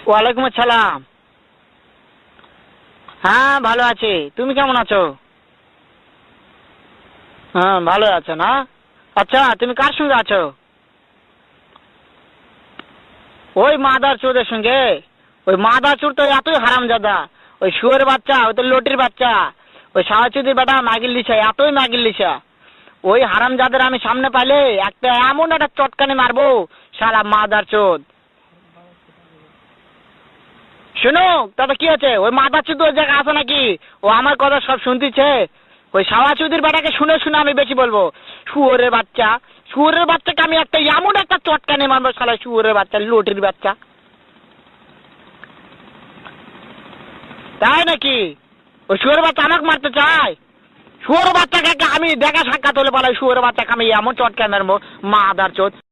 ওয়ালাইকুম আসসালাম। হ্যাঁ ভালো আছি, তুমি কেমন আছো? হ্যাঁ ভালো আছো না? আচ্ছা তুমি কার সঙ্গে আছো? ওই মাদার চোদের সঙ্গে। ওই মাদার চোর তো এতই হারামজাদা। ওই শুয়োর বাচ্চা, ওই তো লটির বাচ্চা। ওই সাহাচুদির বেটা মাগিল লিছা, এতই মাগিল লিছা। ওই হারামজাদের আমি সামনে পাইলে একটা এমন একটা চটকানি মারবো, শালা মাদার চোদ। শুনো, তবে কি আছে? ওই মাদার চোদ ওই জায়গায় আছে নাকি? ও আমার কথা সব শুনতেছে। ওই সাওয়াচুদির বেটাকে শুনে শুনে আমি বেশি বলবো। শুয়োরের বাচ্চা, শুয়োরের বাচ্চাকে আমি একটা এমন একটা চটকানি মারবো, শালা শুয়োরের বাচ্চা, লটির বাচ্চা। তাই নাকি? ওই শুয়োরের বাচ্চা আমাকে মারতে চায়? শুয়োর বাচ্চাকে আমি দেখা সাক্ষাৎ হলে বলে শুয়োরের বাচ্চাকে আমি এমন চটকানি মারবো, মাদার চোদ।